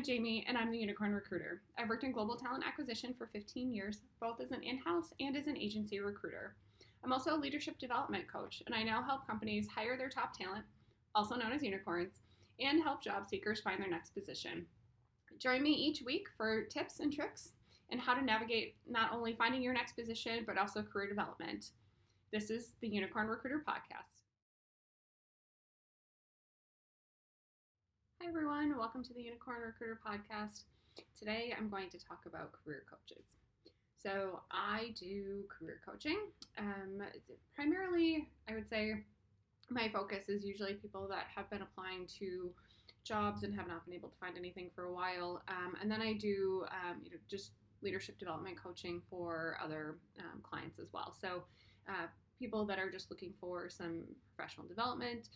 Jamie, and I'm the Unicorn Recruiter. I've worked in global talent acquisition for 15 years, both as an in-house and as an agency recruiter. I'm also a leadership development coach, and I now help companies hire their top talent, also known as unicorns, and help job seekers find their next position. Join me each week for tips and tricks and how to navigate not only finding your next position, but also career development. This is the Unicorn Recruiter Podcast. Hi everyone, welcome to the Unicorn Recruiter Podcast. Today I'm going to talk about career coaches. So I do career coaching. Primarily, I would say my focus is usually people that have been applying to jobs and have not been able to find anything for a while. And then I do just leadership development coaching for other clients as well. So people that are just looking for some professional development,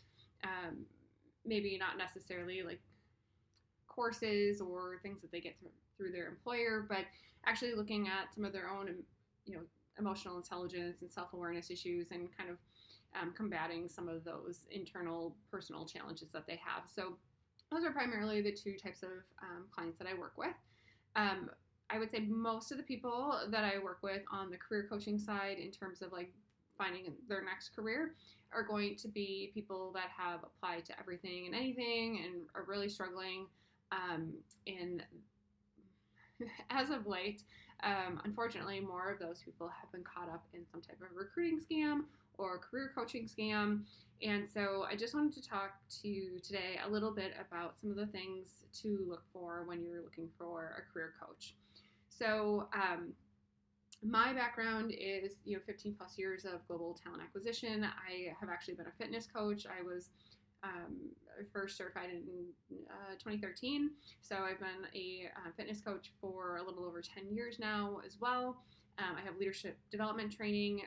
maybe not necessarily like courses or things that they get through their employer, but actually looking at some of their own, emotional intelligence and self-awareness issues and kind of combating some of those internal personal challenges that they have. So those are primarily the two types of clients that I work with. I would say most of the people that I work with on the career coaching side in terms of like finding their next career are going to be people that have applied to everything and anything and are really struggling. And as of late, unfortunately, more of those people have been caught up in some type of recruiting scam or career coaching scam. And so I just wanted to talk to you today a little bit about some of the things to look for when you're looking for a career coach. So my background is 15 plus years of global talent acquisition. I have actually been a fitness coach. I was first certified in 2013. So I've been a fitness coach for a little over 10 years now as well. I have leadership development training,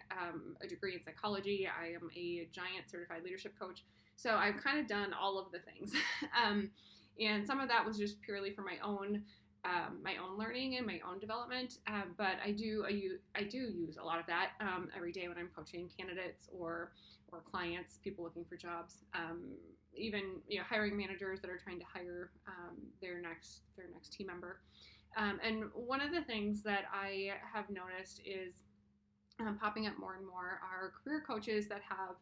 a degree in psychology. I am a giant certified leadership coach. So I've kind of done all of the things. And some of that was just purely for my own learning and my own development. But I do use a lot of that every day when I'm coaching candidates or clients, people looking for jobs, even hiring managers that are trying to hire their next team member. And one of the things that I have noticed is popping up more and more are career coaches that have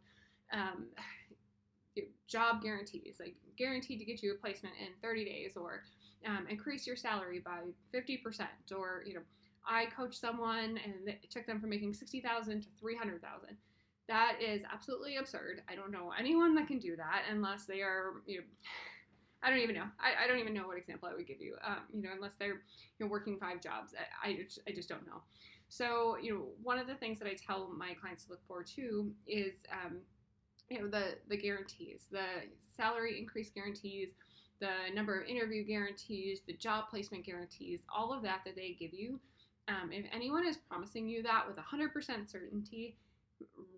job guarantees, like guaranteed to get you a placement in 30 days or increase your salary by 50%, or I coached someone and it took them from making $60,000 to $300,000. That is absolutely absurd. I don't know anyone that can do that unless they are, I don't even know. I don't even know what example I would give you. Unless they're working 5 jobs. I just don't know. So one of the things that I tell my clients to look for too is the guarantees, the salary increase guarantees, the number of interview guarantees, the job placement guarantees, all of that they give you. If anyone is promising you that with 100% certainty,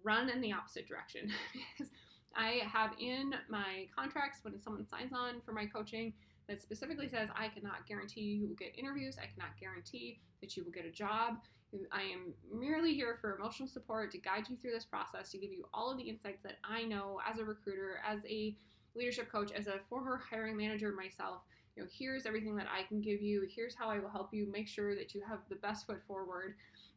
run in the opposite direction. Because I have in my contracts when someone signs on for my coaching that specifically says I cannot guarantee you will get interviews, I cannot guarantee that you will get a job. I am merely here for emotional support to guide you through this process, to give you all of the insights that I know as a recruiter, as a leadership coach, as a former hiring manager myself. Here's everything that I can give you. Here's how I will help you make sure that you have the best foot forward.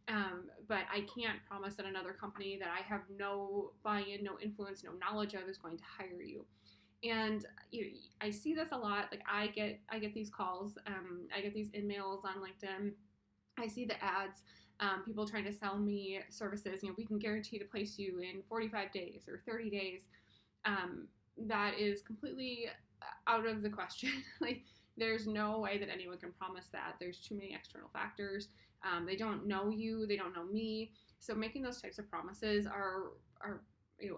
But I can't promise that another company that I have no buy-in, no influence, no knowledge of is going to hire you. And I see this a lot. Like I get these calls. I get these in-mails on LinkedIn. I see the ads. People trying to sell me services. We can guarantee to place you in 45 days or 30 days. That is completely out of the question. Like, there's no way that anyone can promise that. There's too many external factors. They don't know you. They don't know me. So making those types of promises are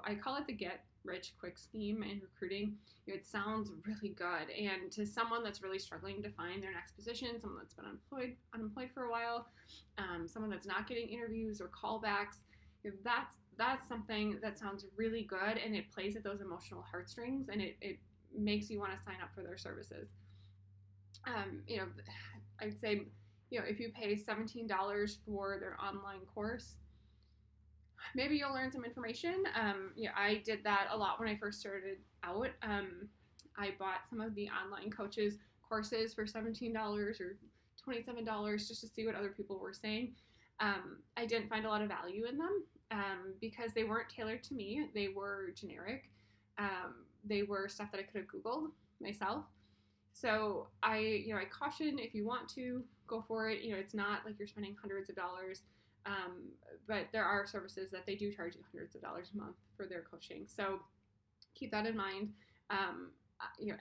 I call it the get rich quick scheme in recruiting. It sounds really good. And to someone that's really struggling to find their next position, someone that's been unemployed for a while, someone that's not getting interviews or callbacks, that's something that sounds really good, and it plays at those emotional heartstrings, and it makes you want to sign up for their services. I'd say, if you pay $17 for their online course, maybe you'll learn some information. I did that a lot when I first started out. I bought some of the online coaches courses for $17 or $27 just to see what other people were saying. I didn't find a lot of value in them because they weren't tailored to me. They were generic. They were stuff that I could have Googled myself. So I caution, if you want to go for it, it's not like you're spending hundreds of dollars, but there are services that they do charge you hundreds of dollars a month for their coaching. So keep that in mind.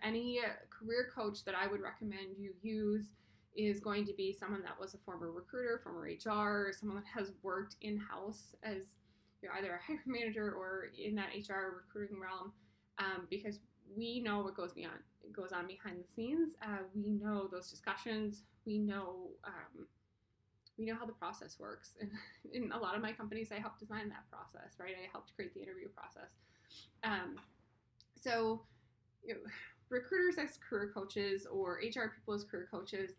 Any career coach that I would recommend you use is going to be someone that was a former recruiter, former HR, or someone that has worked in-house as either a hiring manager or in that HR recruiting realm, because we know what goes on behind the scenes. We know those discussions. We know how the process works. And in a lot of my companies, I helped design that process, right? I helped create the interview process. So recruiters as career coaches or HR people as career coaches,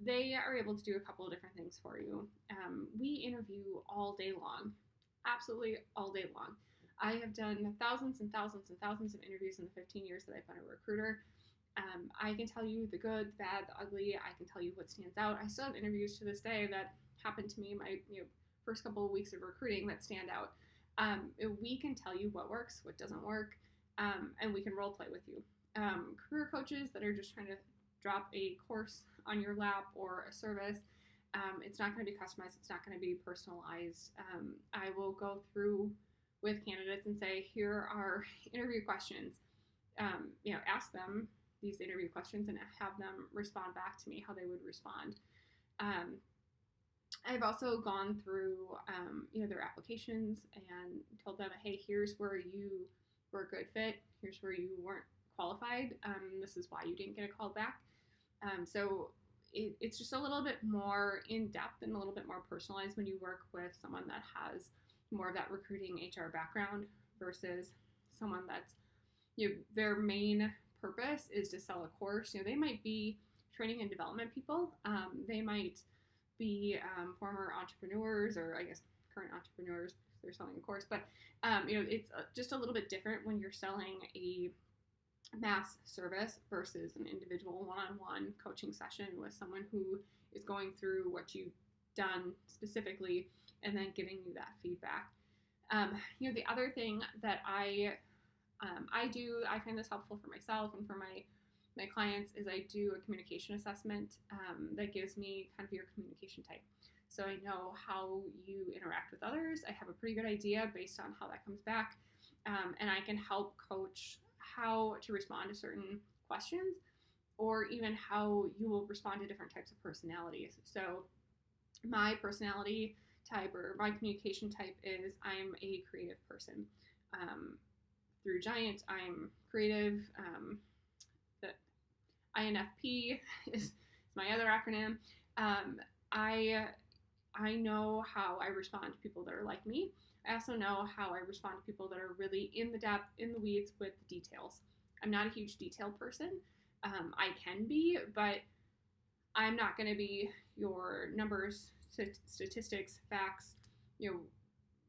they are able to do a couple of different things for you. We interview all day long, absolutely all day long. I have done thousands and thousands and thousands of interviews in the 15 years that I've been a recruiter. I can tell you the good, the bad, the ugly. I can tell you what stands out. I still have interviews to this day that happened to me in my first couple of weeks of recruiting that stand out. We can tell you what works, what doesn't work, and we can role play with you. Career coaches that are just trying to drop a course on your lap or a service, it's not going to be customized. It's not going to be personalized. I will go through with candidates and say, here are interview questions. Ask them these interview questions and have them respond back to me how they would respond. I've also gone through, their applications and told them, hey, here's where you were a good fit. Here's where you weren't qualified. This is why you didn't get a call back. So it's just a little bit more in depth and a little bit more personalized when you work with someone that has more of that recruiting HR background versus someone that's, their main purpose is to sell a course. They might be training and development people. They might be former entrepreneurs, or I guess current entrepreneurs. They're selling a course, but it's just a little bit different when you're selling a mass service versus an individual one-on-one coaching session with someone who is going through what you've done specifically and then giving you that feedback. The other thing that I do, I find this helpful for myself and for my clients, is I do a communication assessment that gives me kind of your communication type. So I know how you interact with others. I have a pretty good idea based on how that comes back. And I can help coach how to respond to certain questions, or even how you will respond to different types of personalities. So my personality type or my communication type is I'm a creative person. Through Giant, I'm creative. The INFP is my other acronym. I know how I respond to people that are like me. I also know how I respond to people that are really in the depth, in the weeds with the details. I'm not a huge detail person. I can be, but I'm not going to be your numbers, statistics, facts,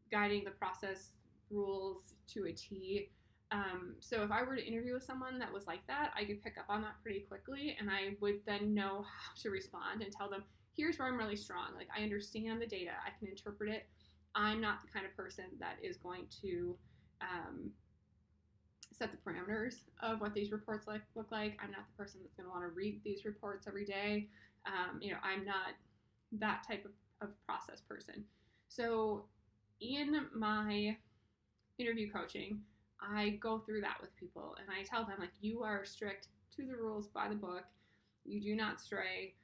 guiding the process rules to a T. So if I were to interview with someone that was like that, I could pick up on that pretty quickly, and I would then know how to respond and tell them, here's where I'm really strong. Like, I understand the data. I can interpret it. I'm not the kind of person that is going to set the parameters of what these reports look like. I'm not the person that's going to want to read these reports every day. I'm not that type of process person. So in my interview coaching, I go through that with people, and I tell them, like, you are strict to the rules, by the book. You do not stray.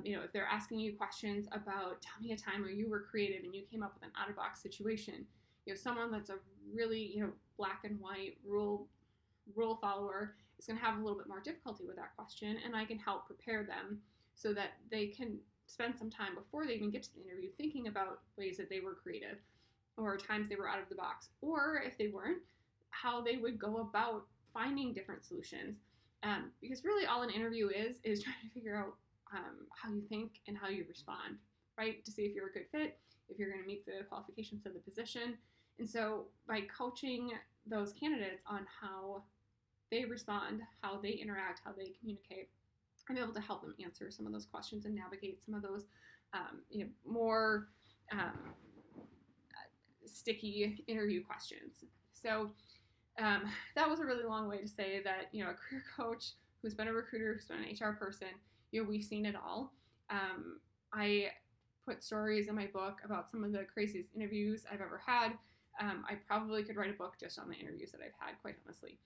If they're asking you questions about, tell me a time where you were creative and you came up with an out-of-box situation, someone that's a really, black and white rule follower is going to have a little bit more difficulty with that question, and I can help prepare them so that they can spend some time before they even get to the interview thinking about ways that they were creative or times they were out of the box, or if they weren't, how they would go about finding different solutions. Because really all an interview is trying to figure out how you think and how you respond, right? To see if you're a good fit, if you're going to meet the qualifications of the position. And so by coaching those candidates on how they respond, how they interact, how they communicate. I'm able to help them answer some of those questions and navigate some of those, more sticky interview questions. So that was a really long way to say that, a career coach who's been a recruiter, who's been an HR person, we've seen it all. I put stories in my book about some of the craziest interviews I've ever had. I probably could write a book just on the interviews that I've had, quite honestly.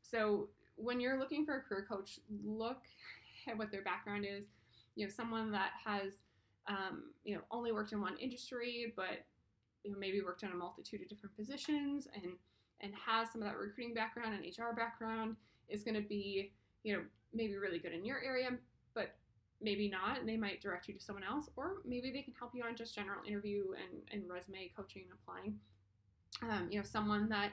So when you're looking for a career coach, look at what their background is. Someone that has, only worked in one industry, but maybe worked in a multitude of different positions and has some of that recruiting background and HR background is going to be, maybe really good in your area, but maybe not, and they might direct you to someone else, or maybe they can help you on just general interview and resume coaching and applying. Someone that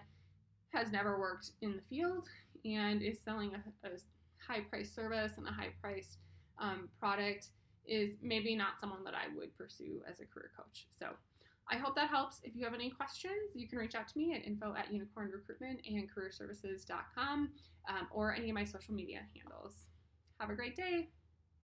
has never worked in the field and is selling a high-priced service and a high-priced product is maybe not someone that I would pursue as a career coach. So I hope that helps. If you have any questions, you can reach out to me at info@unicornrecruitment and careerservices.com or any of my social media handles. Have a great day.